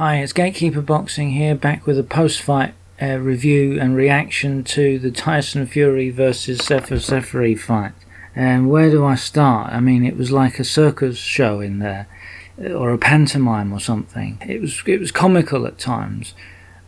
Hi, it's Gatekeeper Boxing here, back with a post-fight review and reaction to the Tyson Fury versus SEFER SEFERI fight. And where do I start? I mean, it was like a circus show in there, or a pantomime or something. It was comical at times.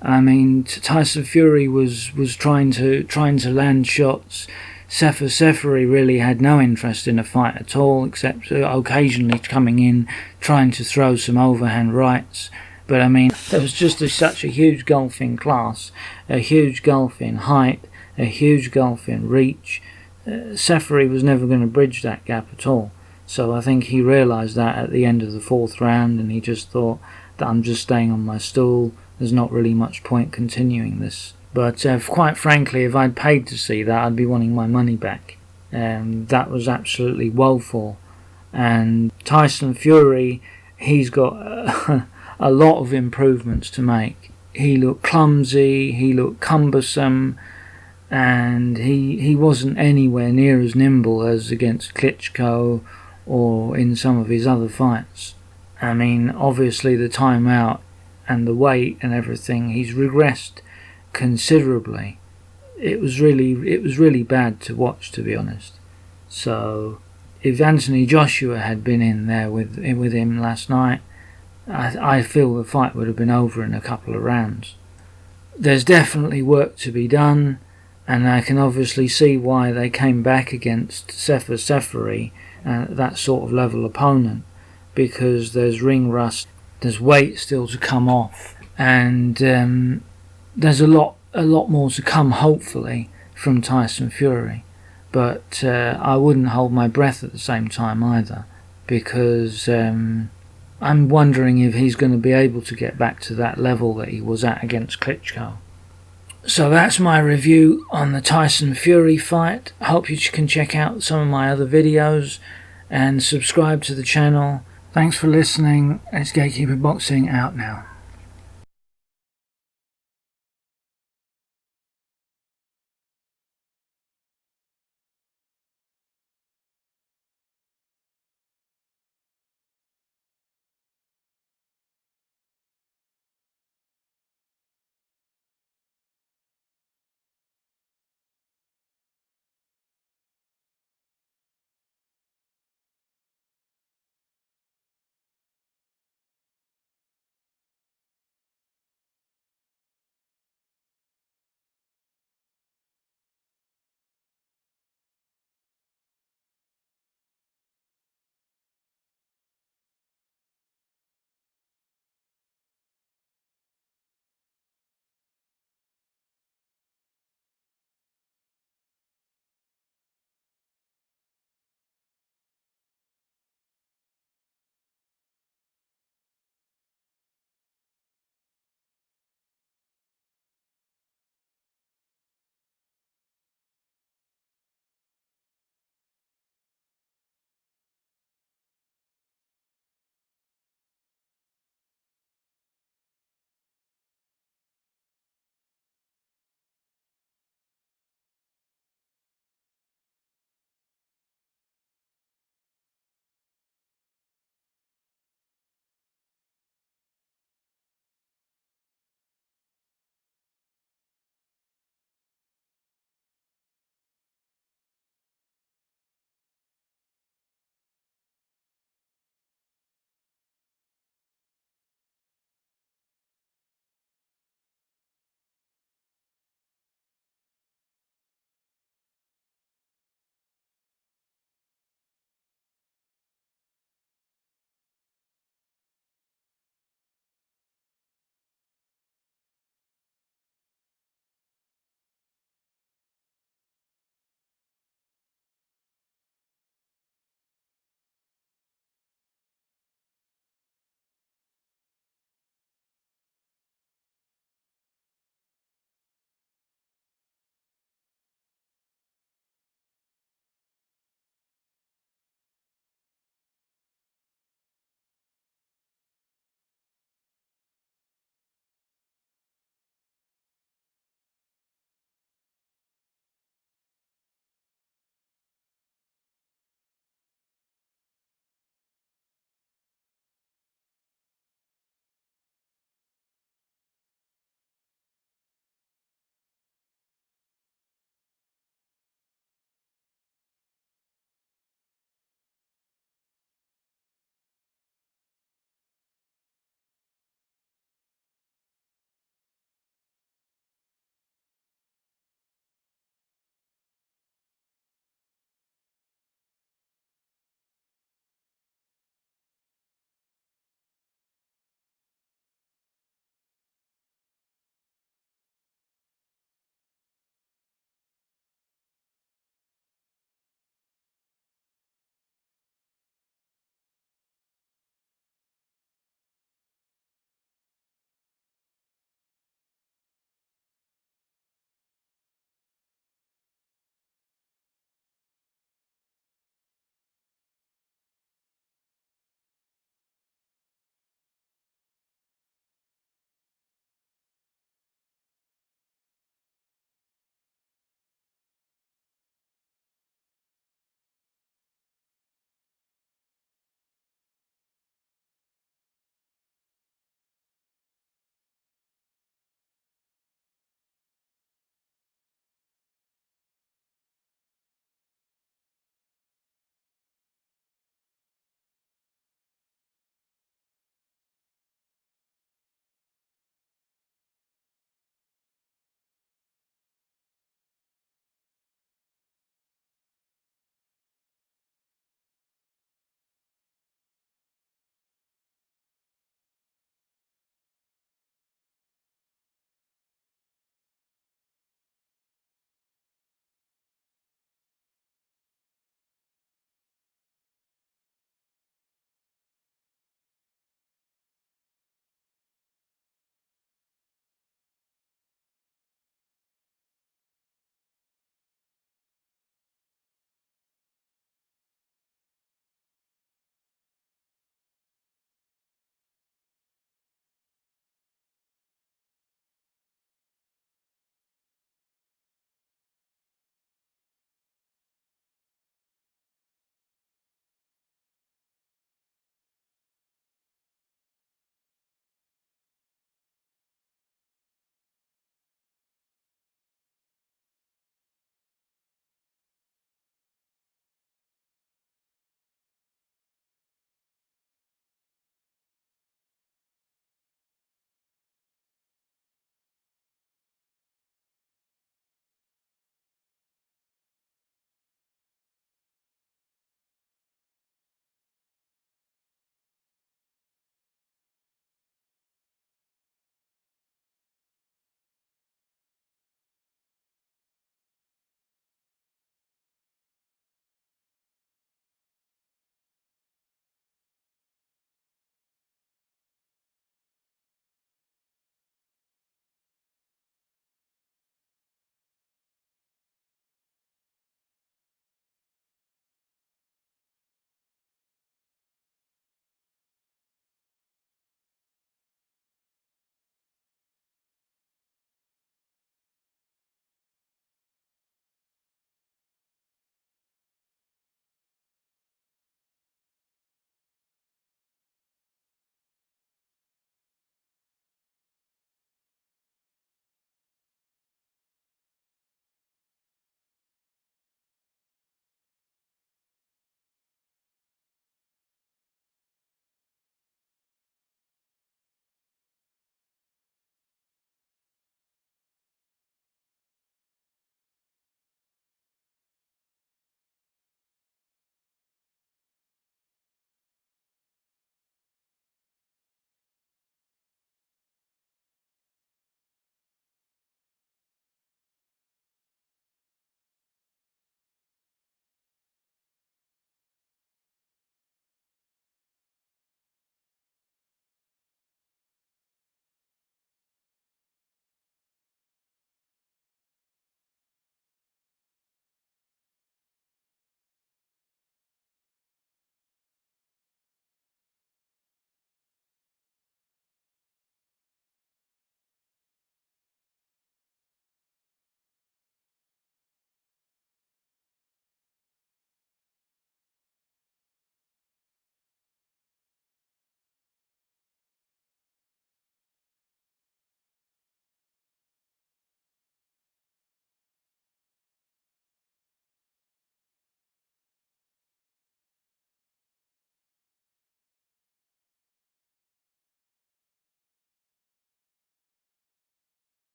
I mean, Tyson Fury was trying to land shots. SEFER SEFERI really had no interest in a fight at all, except occasionally coming in, trying to throw some overhand rights. But I mean, there was just such a huge gulf in class, a huge gulf in height, a huge gulf in reach. SEFERI was never going to bridge that gap at all. So I think he realised that at the end of the fourth round, and he just thought that I'm just staying on my stool. There's not really much point continuing this. But quite frankly, if I'd paid to see that, I'd be wanting my money back. That was absolutely woeful. And Tyson Fury, he's got a lot of improvements to make. He looked clumsy, he looked cumbersome, and he wasn't anywhere near as nimble as against Klitschko or in some of his other fights. I mean, obviously the timeout and the weight and everything, he's regressed considerably. It was really bad to watch, to be honest. So if Anthony Joshua had been in there with him last night, I feel the fight would have been over in a couple of rounds. There's definitely work to be done, and I can obviously see why they came back against SEFER SEFERI, that sort of level opponent, because there's ring rust, there's weight still to come off, and there's a lot more to come, hopefully, from Tyson Fury. But I wouldn't hold my breath at the same time either, because I'm wondering if he's going to be able to get back to that level that he was at against Klitschko. So that's my review on the Tyson Fury fight. I hope you can check out some of my other videos and subscribe to the channel. Thanks for listening. It's Gatekeeper Boxing out now.